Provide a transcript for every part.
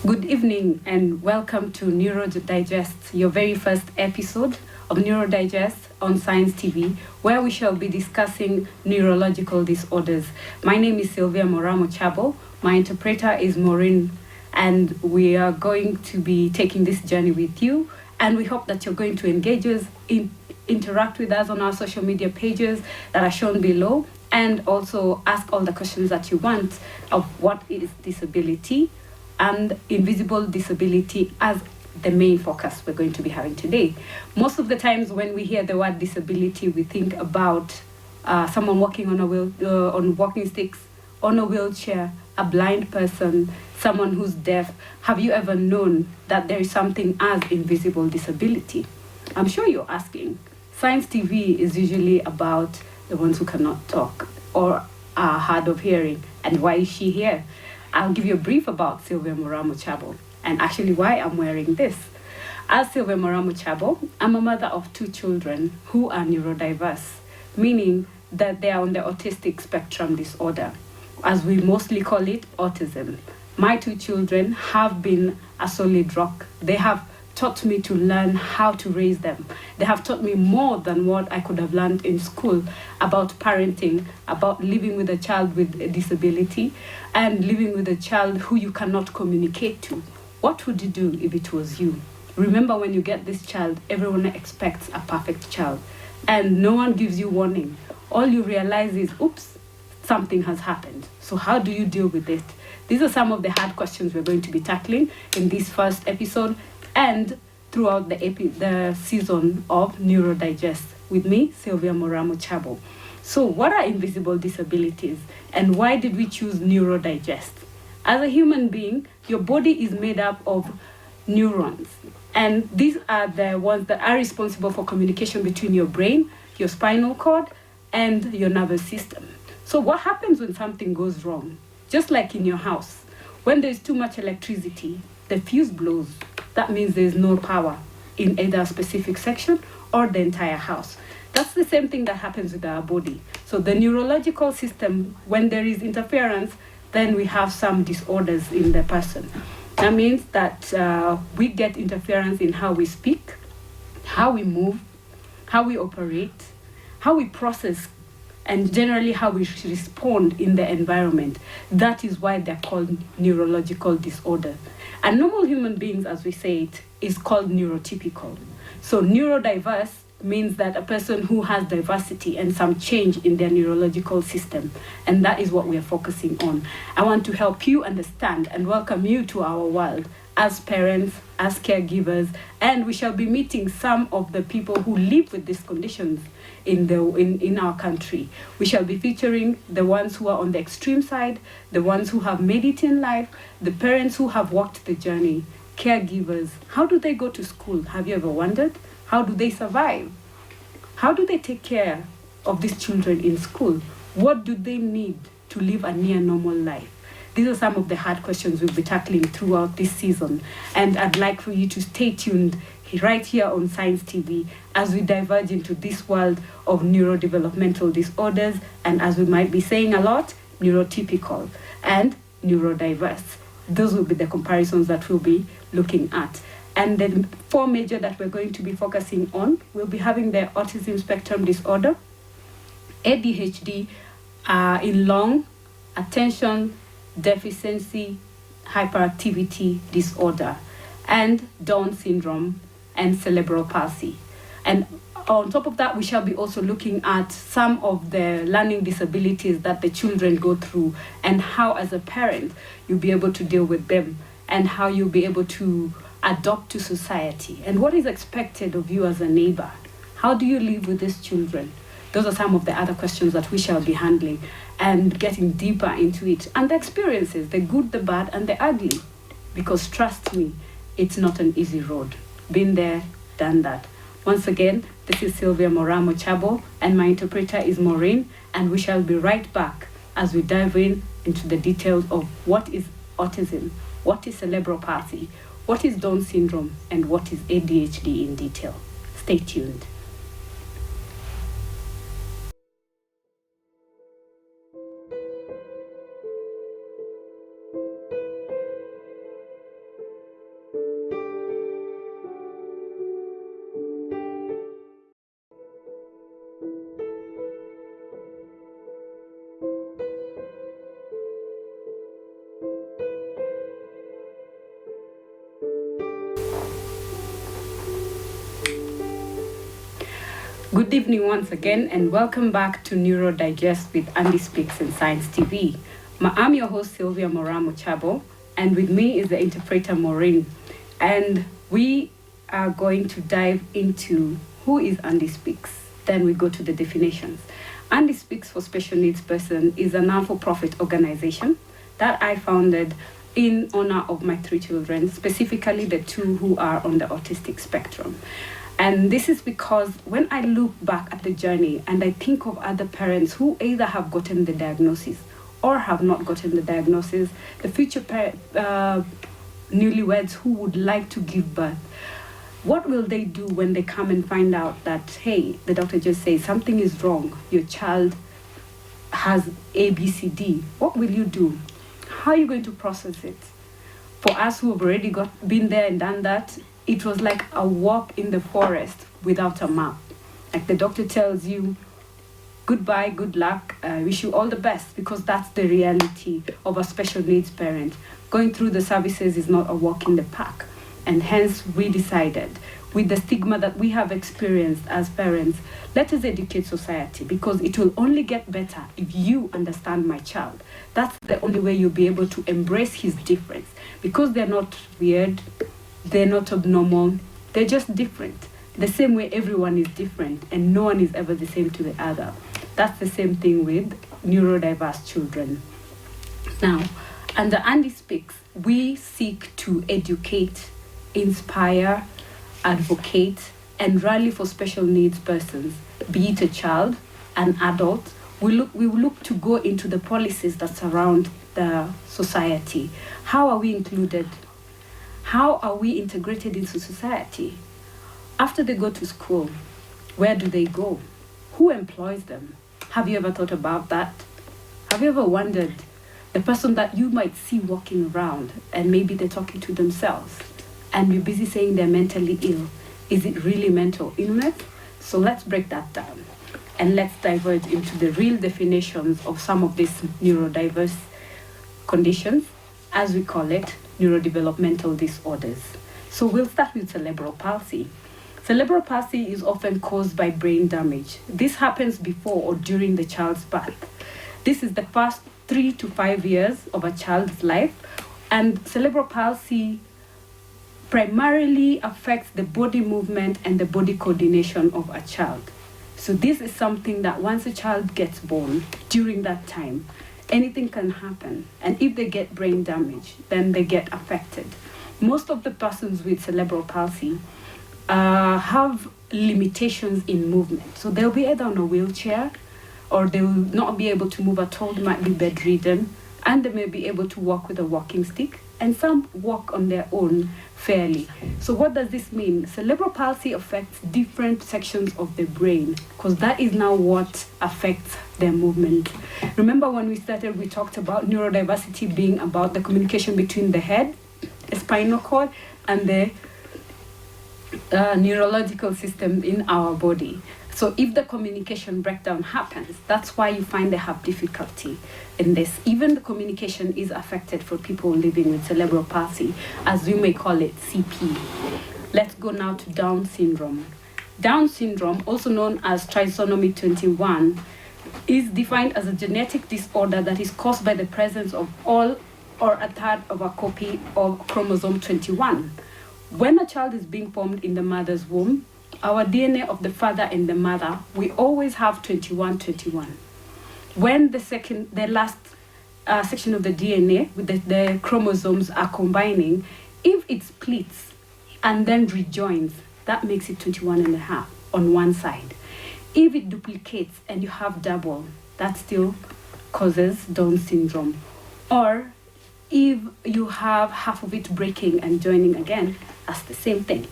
Good evening and welcome to Neuro Digest, your very first episode of Neuro Digest on Science TV, where we shall be discussing neurological disorders. My name is Sylvia Mochabo. My interpreter is Maureen, and we are going to be taking this journey with you. And we hope that you're going to engage us, interact with us on our social media pages that are shown below, and also ask all the questions that you want of what is disability and invisible disability as the main focus we're going to be having today. Most of the times when we hear the word disability, we think about someone walking on walking sticks, on a wheelchair, a blind person, someone who's deaf. Have you ever known that there is something as invisible disability? I'm sure you're asking. Science TV is usually about the ones who cannot talk or are hard of hearing. And why is she here? I'll give you a brief about Sylvia Mochabo and actually why I'm wearing this. As Sylvia Mochabo, I'm a mother of 2 children who are neurodiverse, meaning that they are on the autistic spectrum disorder, as we mostly call it autism. My 2 children have been a solid rock. They have taught me to learn how to raise them. They have taught me more than what I could have learned in school about parenting, about living with a child with a disability, and living with a child who you cannot communicate to. What would you do if it was you? Remember, when you get this child, everyone expects a perfect child, and no one gives you warning. All you realize is, oops, something has happened. So how do you deal with it? These are some of the hard questions we're going to be tackling in this first episode and throughout the season of Neuro Digest with me, Sylvia Mochabo. So what are invisible disabilities and why did we choose Neuro Digest? As a human being, your body is made up of neurons, and these are the ones that are responsible for communication between your brain, your spinal cord, and your nervous system. So what happens when something goes wrong? Just like in your house, when there's too much electricity, the fuse blows. That means there's no power in either a specific section or the entire house. That's the same thing that happens with our body. So the neurological system, when there is interference, then we have some disorders in the person. That means that we get interference in how we speak, how we move, how we operate, how we process, and generally how we respond in the environment. That is why they're called neurological disorder. And normal human beings, as we say it, is called neurotypical. So neurodiverse means that a person who has diversity and some change in their neurological system. And that is what we are focusing on. I want to help you understand and welcome you to our world as parents, as caregivers, and we shall be meeting some of the people who live with these conditions in our country. We shall be featuring the ones who are on the extreme side, the ones who have made it in life, the parents who have walked the journey, caregivers. How do they go to school? Have you ever wondered? How do they survive? How do they take care of these children in school? What do they need to live a near normal life? These are some of the hard questions we'll be tackling throughout this season. And I'd like for you to stay tuned right here on Science TV as we diverge into this world of neurodevelopmental disorders, and as we might be saying a lot, neurotypical and neurodiverse. Those will be the comparisons that we'll be looking at. And the 4 major that we're going to be focusing on, we'll be having the Autism Spectrum Disorder, ADHD in long, attention deficiency hyperactivity disorder, and Down syndrome and cerebral palsy. And on top of that, we shall be also looking at some of the learning disabilities that the children go through and how, as a parent, you'll be able to deal with them and how you'll be able to adapt to society and what is expected of you as a neighbor. How do you live with these children? Those are some of the other questions that we shall be handling and getting deeper into it. And the experiences, the good, the bad, and the ugly. Because trust me, it's not an easy road. Been there, done that. Once again, this is Sylvia Mochabo, and my interpreter is Maureen, and we shall be right back as we dive into the details of what is autism, what is cerebral palsy, what is Down syndrome, and what is ADHD in detail. Stay tuned. Good evening once again, and welcome back to Neuro Digest with Andy Speaks and Science TV. I'm your host, Sylvia Mochabo, and with me is the interpreter, Maureen. And we are going to dive into who is Andy Speaks. Then we go to the definitions. Andy Speaks for Special Needs Person is a non-for-profit organization that I founded in honor of my 3 children, specifically the 2 who are on the autistic spectrum. And this is because when I look back at the journey and I think of other parents who either have gotten the diagnosis or have not gotten the diagnosis, the future newlyweds who would like to give birth, what will they do when they come and find out that, hey, the doctor just says something is wrong, your child has ABCD? What will you do? How are you going to process it? For us who have already been there and done that, it was like a walk in the forest without a map. Like the doctor tells you, goodbye, good luck, I wish you all the best, because that's the reality of a special needs parent. Going through the services is not a walk in the park. And hence we decided, with the stigma that we have experienced as parents, let us educate society, because it will only get better if you understand my child. That's the only way you'll be able to embrace his difference, because they're not weird, they're not abnormal, they're just different. The same way everyone is different and no one is ever the same to the other. That's the same thing with neurodiverse children. Now, under Andy Speaks, we seek to educate, inspire, advocate, and rally for special needs persons, be it a child, an adult. We will look to go into the policies that surround the society. How are we included? How are we integrated into society? After they go to school, where do they go? Who employs them? Have you ever thought about that? Have you ever wondered, the person that you might see walking around and maybe they're talking to themselves and you're busy saying they're mentally ill, is it really mental illness? So let's break that down and let's diverge into the real definitions of some of these neurodiverse conditions, as we call it, neurodevelopmental disorders. So we'll start with cerebral palsy. Cerebral palsy is often caused by brain damage. This happens before or during the child's birth. This is the first 3 to 5 years of a child's life, and cerebral palsy primarily affects the body movement and the body coordination of a child. So this is something that once a child gets born, during that time, anything can happen. And if they get brain damage, then they get affected. Most of the persons with cerebral palsy have limitations in movement. So they'll be either on a wheelchair or they will not be able to move at all. They might be bedridden, and they may be able to walk with a walking stick, and some walk on their own fairly. So what does this mean? Cerebral palsy affects different sections of the brain, because that is now what affects their movement. Remember when we started, we talked about neurodiversity being about the communication between the head, the spinal cord, and the neurological system in our body. So if the communication breakdown happens, that's why you find they have difficulty in this. Even the communication is affected for people living with cerebral palsy, as we may call it CP. Let's go now to Down syndrome. Down syndrome, also known as trisomy 21, is defined as a genetic disorder that is caused by the presence of all or a third of a copy of chromosome 21. When a child is being formed in the mother's womb, our DNA of the father and the mother, we always have 21. When the last section of the DNA with the chromosomes are combining, if it splits and then rejoins, that makes it 21 and a half on one side. If it duplicates and you have double, that still causes Down syndrome. Or if you have half of it breaking and joining again, that's the same thing.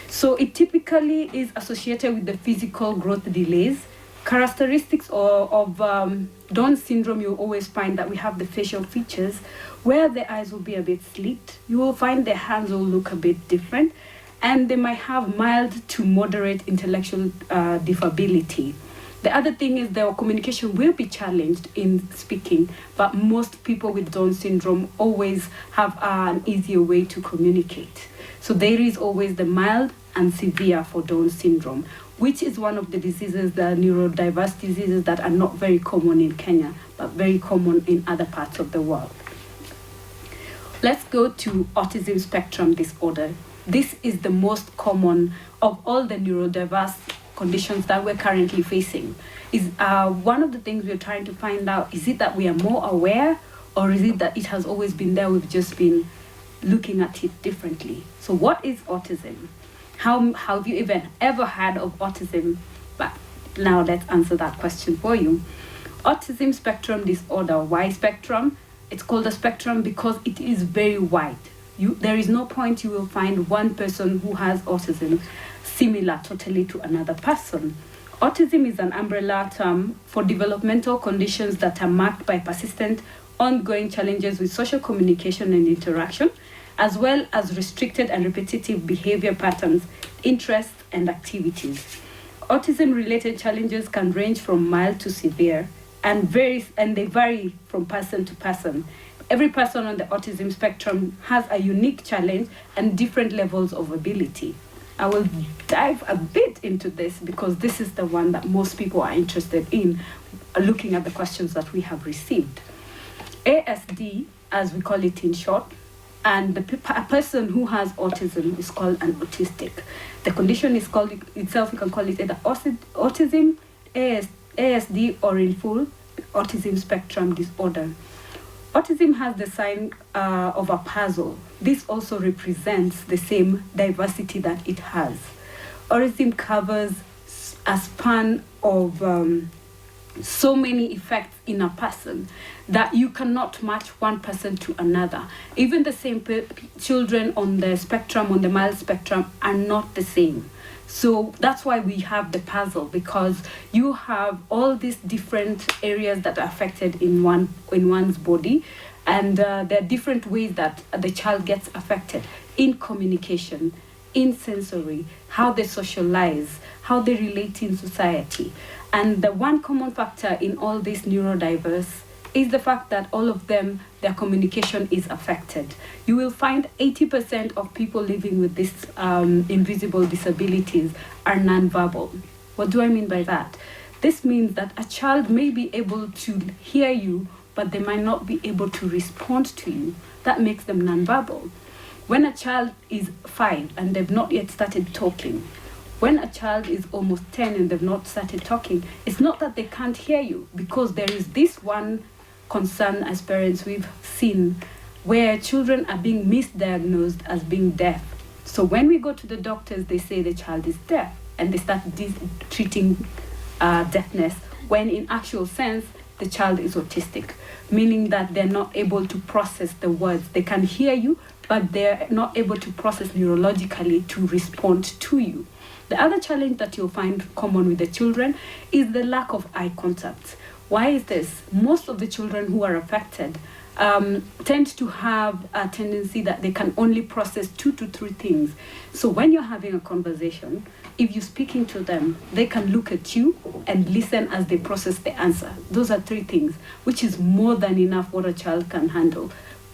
So it typically is associated with the physical growth delays. Characteristics of Down syndrome, you always find that we have the facial features where the eyes will be a bit slit. You will find the hands will look a bit different, and they might have mild to moderate intellectual disability. The other thing is their communication will be challenged in speaking, but most people with Down syndrome always have an easier way to communicate. So there is always the mild and severe for Down syndrome, which is one of the diseases, the neurodiverse diseases that are not very common in Kenya, but very common in other parts of the world. Let's go to autism spectrum disorder. This is the most common of all the neurodiverse conditions that we're currently facing. Is one of the things we're trying to find out, is it that we are more aware, or is it that it has always been there, we've just been looking at it differently? So what is autism? How have you even ever heard of autism? But now let's answer that question for you. Autism spectrum disorder, why spectrum? It's called a spectrum because it is very wide. There is no point you will find one person who has autism similar totally to another person. Autism is an umbrella term for developmental conditions that are marked by persistent, ongoing challenges with social communication and interaction, as well as restricted and repetitive behavior patterns, interests, and activities. Autism-related challenges can range from mild to severe, and they vary from person to person. Every person on the autism spectrum has a unique challenge and different levels of ability. I will dive a bit into this because this is the one that most people are interested in, looking at the questions that we have received. ASD, as we call it in short, and a person who has autism is called an autistic. The condition is called itself, you can call it either autism, ASD, or in full, autism spectrum disorder. Autism has the sign of a puzzle. This also represents the same diversity that it has. Autism covers a span of so many effects in a person that you cannot match one person to another. Even the same children on the spectrum, on the mild spectrum, are not the same. So that's why we have the puzzle, because you have all these different areas that are affected in one's body, and there are different ways that the child gets affected in communication, in sensory, how they socialize, how they relate in society. And the one common factor in all these neurodiverse is the fact that all of them, their communication is affected. You will find 80% of people living with these invisible disabilities are nonverbal. What do I mean by that? This means that a child may be able to hear you, but they might not be able to respond to you. That makes them nonverbal. When a child is 5 and they've not yet started talking, when a child is almost 10 and they've not started talking, it's not that they can't hear you, because there is this one concern as parents we've seen where children are being misdiagnosed as being deaf. So when we go to the doctors, they say the child is deaf, and they start treating deafness, when in actual sense, the child is autistic, meaning that they're not able to process the words. They can hear you, but they're not able to process neurologically to respond to you. The other challenge that you'll find common with the children is the lack of eye contact. Why is this? Most of the children who are affected tend to have a tendency that they can only process 2 to 3 things. So when you're having a conversation, if you're speaking to them, they can look at you and listen as they process the answer. Those are 3 things, which is more than enough what a child can handle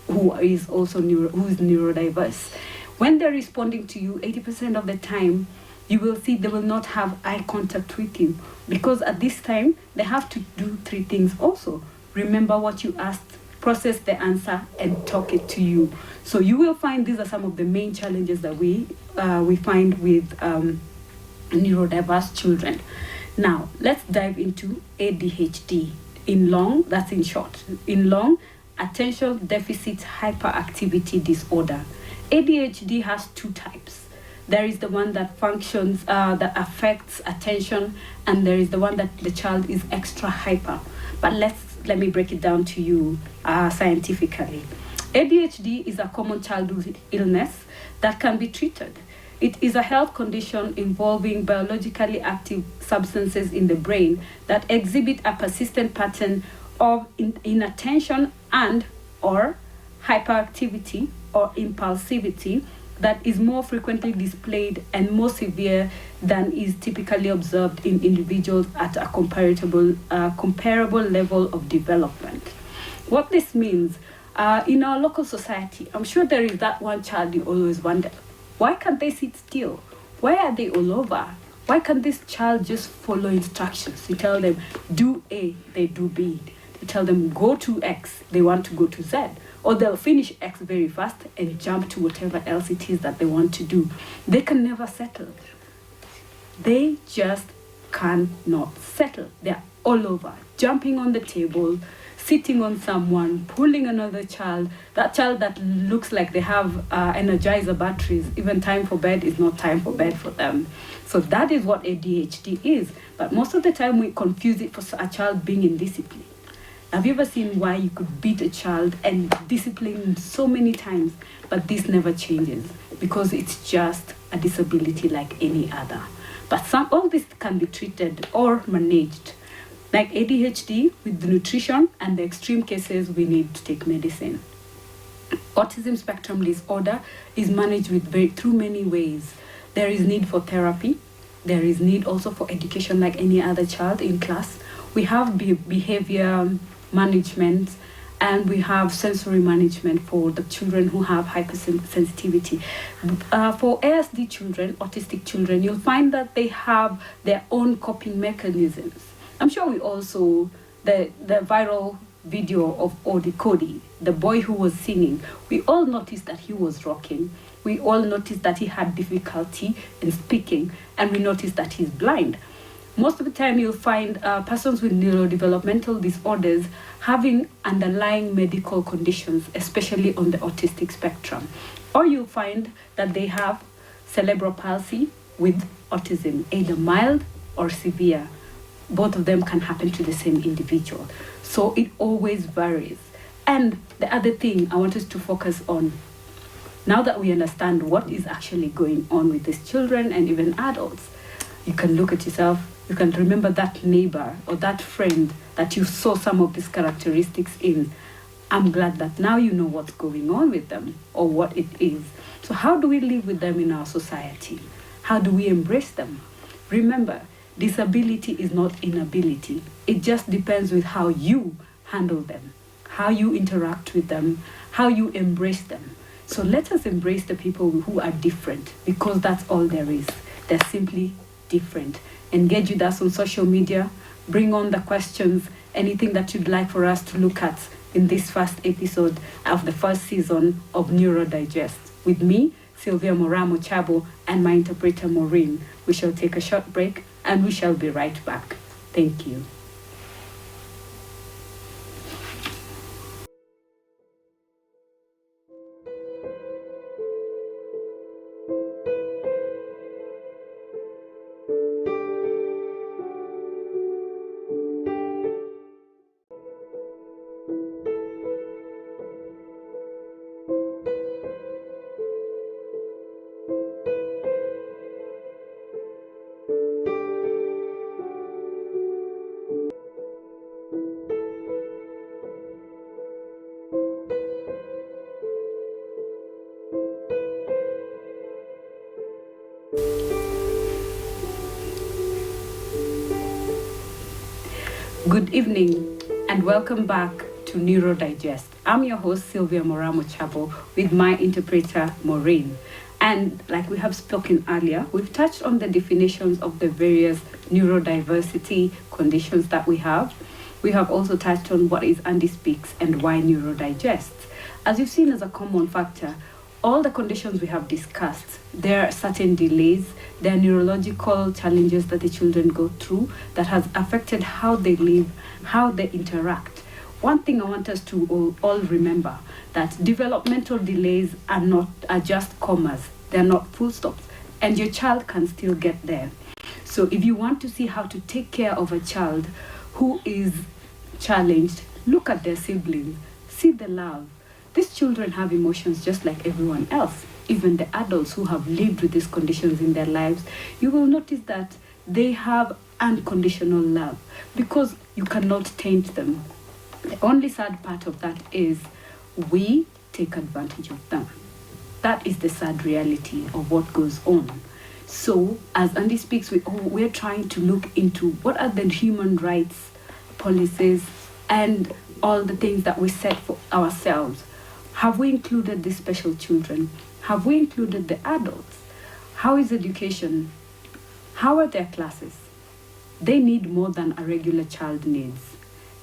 who is also neurodiverse. When they're responding to you, 80% of the time, you will see they will not have eye contact with you, because at this time they have to do 3 things also. Remember what you asked, process the answer, and talk it to you. So you will find these are some of the main challenges that we find with neurodiverse children. Now let's dive into ADHD. In long, that's in short. In long, attention deficit hyperactivity disorder. ADHD has 2 types. There is the one that functions, that affects attention, and there is the one that the child is extra hyper. But let me break it down to you scientifically. ADHD is a common childhood illness that can be treated. It is a health condition involving biologically active substances in the brain that exhibit a persistent pattern of inattention and or hyperactivity or impulsivity that is more frequently displayed and more severe than is typically observed in individuals at a comparable level of development. What this means, in our local society, I'm sure there is that one child you always wonder, Why can't they sit still? Why are they all over? Why can't this child just follow instructions? You tell them, do A, they do B. You tell them, go to X, they want to go to Z. Or they'll finish X very fast and jump to whatever else it is that they want to do. They can never settle. They just cannot settle. They're all over, jumping on the table, sitting on someone, pulling another child, that child that looks like they have energizer batteries. Even time for bed is not time for bed for them. So that is what ADHD is. But most of the time we confuse it for a child being in discipline. Have you ever seen why you could beat a child and discipline so many times, but this never changes? Because it's just a disability like any other. But all this can be treated or managed. Like ADHD, with the nutrition, and the extreme cases, we need to take medicine. Autism Spectrum Disorder is managed through many ways. There is need for therapy. There is need also for education like any other child in class. We have behavior management, and we have sensory management for the children who have hypersensitivity. For ASD children, autistic children, you'll find that they have their own coping mechanisms. I'm sure we also, the viral video of Cody, the boy who was singing, we all noticed that he was rocking. We all noticed that he had difficulty in speaking, and we noticed that he's blind. Most of the time you'll find persons with neurodevelopmental disorders having underlying medical conditions, especially on the autistic spectrum. Or you'll find that they have cerebral palsy with autism, either mild or severe. Both of them can happen to the same individual. So it always varies. And the other thing I want us to focus on, now that we understand what is actually going on with these children and even adults, you can look at yourself, you can remember that neighbor or that friend that you saw some of these characteristics in. I'm glad that now you know what's going on with them or what it is. So how do we live with them in our society? How do we embrace them? Remember, disability is not inability. It just depends with how you handle them, how you interact with them, how you embrace them. So let us embrace the people who are different, because that's all there is. They're simply different. Engage with us on social media. Bring on the questions, anything that you'd like for us to look at in this first episode of the first season of Neuro Digest. With me, Sylvia Moraa Mochabo, and my interpreter Maureen. We shall take a short break and we shall be right back. Thank you. Good evening and welcome back to Neuro Digest. I'm your host Sylvia Moraa Mochabo with my interpreter Maureen. And like we have spoken earlier, we've touched on the definitions of the various neurodiversity conditions that we have. We have also touched on what is Andy Speaks and why Neuro Digest. As you've seen as a common factor, all the conditions we have discussed, there are certain delays, there are neurological challenges that the children go through that has affected how they live, how they interact. One thing I want us to all remember, that developmental delays are just commas, they're not full stops, and your child can still get there. So if you want to see how to take care of a child who is challenged, look at their siblings, see the love. These children have emotions just like everyone else. Even the adults who have lived with these conditions in their lives, you will notice that they have unconditional love because you cannot taint them. The only sad part of that is we take advantage of them. That is the sad reality of what goes on. So, as Andy Speaks, we're trying to look into what are the human rights policies and all the things that we set for ourselves. Have we included the special children? Have we included the adults? How is education? How are their classes? They need more than a regular child needs.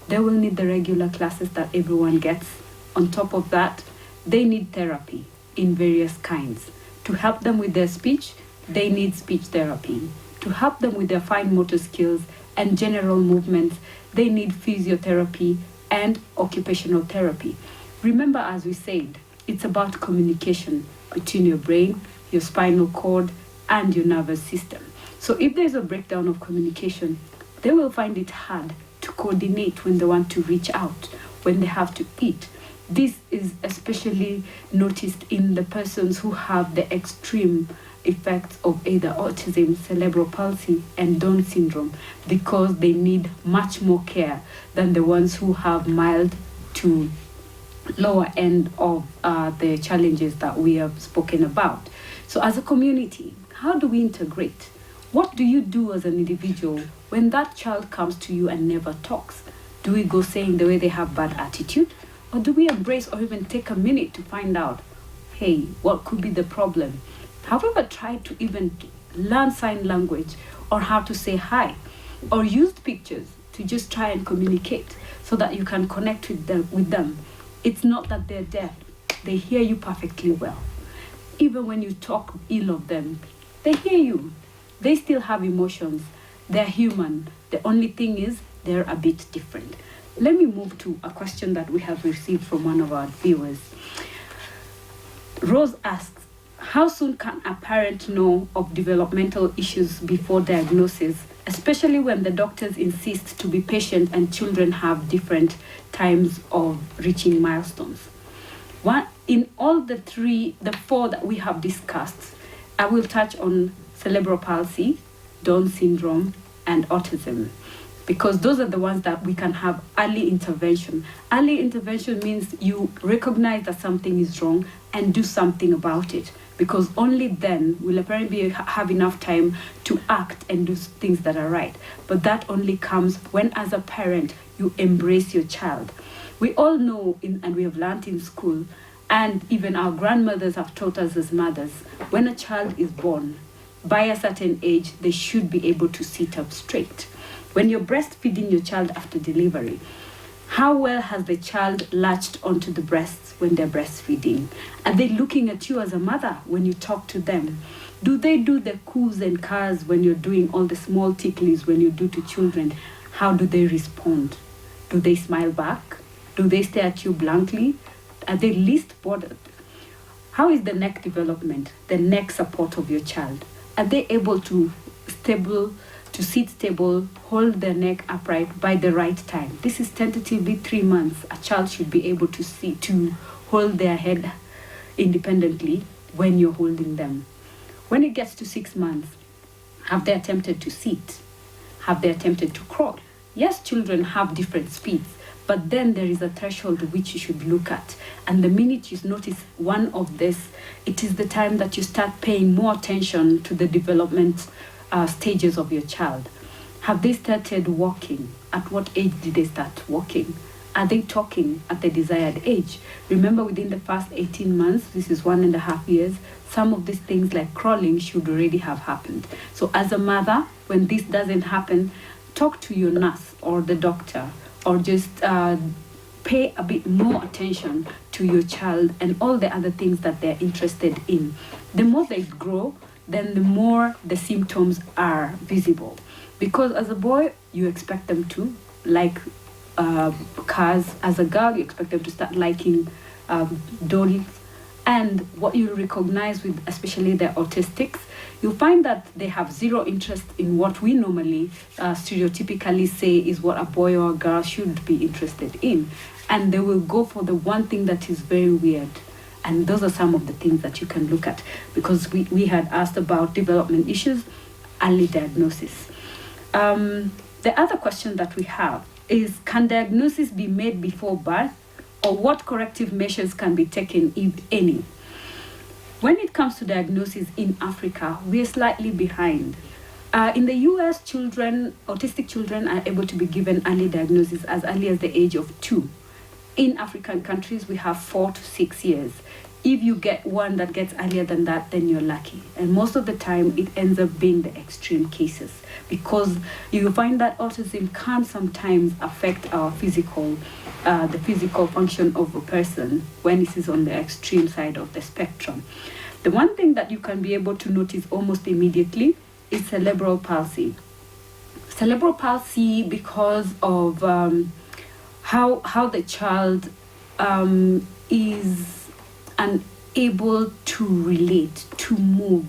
They will need the regular classes that everyone gets. On top of that, they need therapy in various kinds. To help them with their speech, they need speech therapy. To help them with their fine motor skills and general movements, they need physiotherapy and occupational therapy. Remember, as we said, it's about communication between your brain, your spinal cord, and your nervous system. So if there's a breakdown of communication, they will find it hard to coordinate when they want to reach out, when they have to eat. This is especially noticed in the persons who have the extreme effects of either autism, cerebral palsy, and Down syndrome, because they need much more care than the ones who have mild to lower end of the challenges that we have spoken about. So as a community, how do we integrate? What do you do as an individual when that child comes to you and never talks? Do we go saying the way they have bad attitude? Or do we embrace or even take a minute to find out, hey, what could be the problem? Have you ever tried to even learn sign language or how to say hi? Or used pictures to just try and communicate so that you can connect with them? It's not that they're deaf. They hear you perfectly well. Even when you talk ill of them, they hear you. They still have emotions. They're human. The only thing is they're a bit different. Let me move to a question that we have received from one of our viewers. Rose asks, how soon can a parent know of developmental issues before diagnosis, especially when the doctors insist to be patient and children have different times of reaching milestones? In all the four that we have discussed, I will touch on cerebral palsy, Down syndrome, and autism, because those are the ones that we can have early intervention. Early intervention means you recognize that something is wrong and do something about it, because only then will a parent have enough time to act and do things that are right. But that only comes when, as a parent, you embrace your child. We all know, and we have learned in school, and even our grandmothers have taught us as mothers, when a child is born, by a certain age, they should be able to sit up straight. When you're breastfeeding your child after delivery, how well has the child latched onto the breasts when they're breastfeeding? Are they looking at you as a mother when you talk to them? Do they do the coos and cars when you're doing all the small ticklies when you do to children? How do they respond? Do they smile back? Do they stare at you blankly? Are they least bothered? How is the neck development, the neck support of your child? Are they able to sit stable, hold their neck upright by the right time? This is tentatively 3 months. A child should be able to hold their head independently when you're holding them. When it gets to 6 months, have they attempted to sit? Have they attempted to crawl? Yes, children have different speeds, but then there is a threshold which you should look at. And the minute you notice one of this, it is the time that you start paying more attention to the development stages of your child. Have they started walking? At what age did they start walking? Are they talking at the desired age? Remember, within the first 18 months, this is 1.5 years, some of these things like crawling should already have happened. So as a mother, when this doesn't happen, talk to your nurse or the doctor, or just pay a bit more attention to your child and all the other things that they're interested in. The more they grow, then the more the symptoms are visible. Because as a boy, you expect them to like cars. As a girl, you expect them to start liking dolls. And what you recognize with especially the autistics, you'll find that they have zero interest in what we normally stereotypically say is what a boy or a girl should be interested in. And they will go for the one thing that is very weird. And those are some of the things that you can look at, because we had asked about development issues, early diagnosis. The other question that we have is, can diagnosis be made before birth, or what corrective measures can be taken, if any? When it comes to diagnosis in Africa, we are slightly behind. In the US, autistic children are able to be given early diagnosis as early as the age of 2. In African countries, we have 4 to 6 years. If you get one that gets earlier than that, then you're lucky. And most of the time, it ends up being the extreme cases, because you find that autism can sometimes affect our the physical function of a person when it is on the extreme side of the spectrum. The one thing that you can be able to notice almost immediately is cerebral palsy. Cerebral palsy, because of how the child is unable to relate, to move.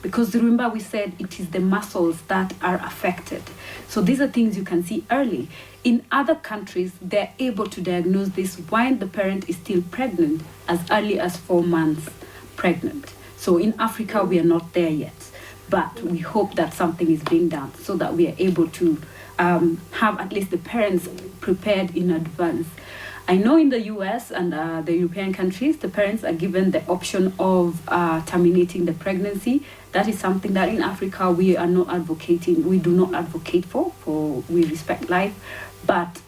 Because remember, we said it is the muscles that are affected. So these are things you can see early. In other countries, they're able to diagnose this while the parent is still pregnant, as early as 4 months pregnant. So in Africa, we are not there yet. But we hope that something is being done so that we are able to have at least the parents prepared in advance. I know in the US and the European countries, the parents are given the option of terminating the pregnancy. That is something that in Africa we are not advocating. We do not advocate for we respect life. But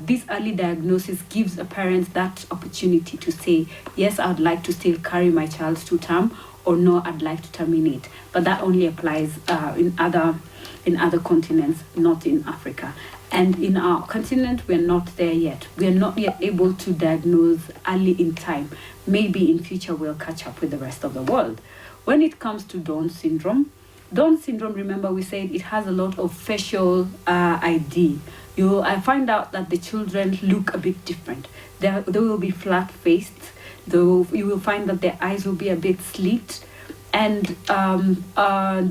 this early diagnosis gives a parent that opportunity to say, yes, I would like to still carry my child to term, or no, I'd like to terminate. But that only applies in other continents, not in Africa. And in our continent, we're not there yet. We're not yet able to diagnose early in time. Maybe in future we'll catch up with the rest of the world. When it comes to Down syndrome, remember we said it has a lot of facial ID. I find out that the children look a bit different. They will be flat-faced. You will find that their eyes will be a bit slit, and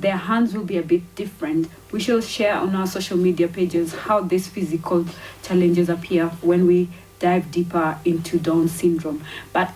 their hands will be a bit different. We shall share on our social media pages how these physical challenges appear when we dive deeper into Down syndrome. But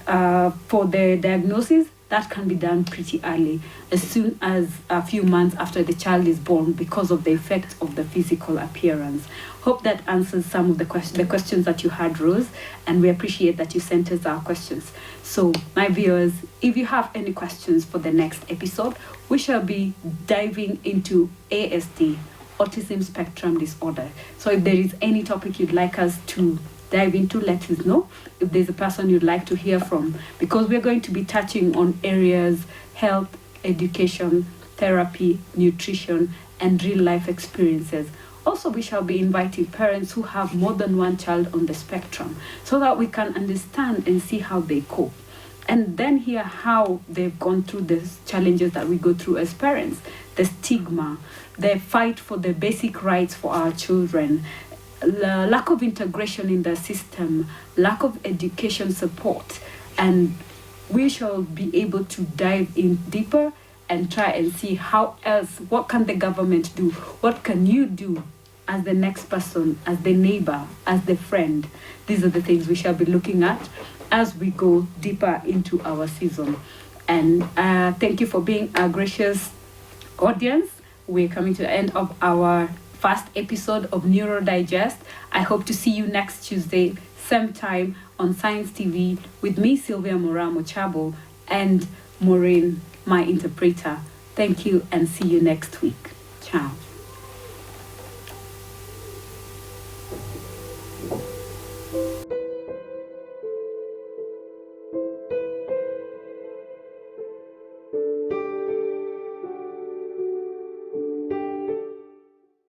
for the diagnosis, that can be done pretty early, as soon as a few months after the child is born, because of the effect of the physical appearance. Hope that answers some of the questions that you had, Rose, and we appreciate that you sent us our questions. So, my viewers, if you have any questions for the next episode, we shall be diving into ASD, Autism Spectrum Disorder. So if there is any topic you'd like us to dive into, let us know. If there's a person you'd like to hear from, because we're going to be touching on areas: health, education, therapy, nutrition, and real life experiences. Also, we shall be inviting parents who have more than one child on the spectrum, so that we can understand and see how they cope, and then hear how they've gone through the challenges that we go through as parents, the stigma, the fight for the basic rights for our children, the lack of integration in the system, lack of education support. And we shall be able to dive in deeper and try and see what can the government do? What can you do as the next person, as the neighbor, as the friend? These are the things we shall be looking at as we go deeper into our season. And thank you for being a gracious audience. We're coming to the end of our first episode of Neuro Digest. I hope to see you next Tuesday, same time on Science TV, with me, Sylvia Moraa Mochabo, and Maureen, my interpreter. Thank you, and see you next week. Ciao.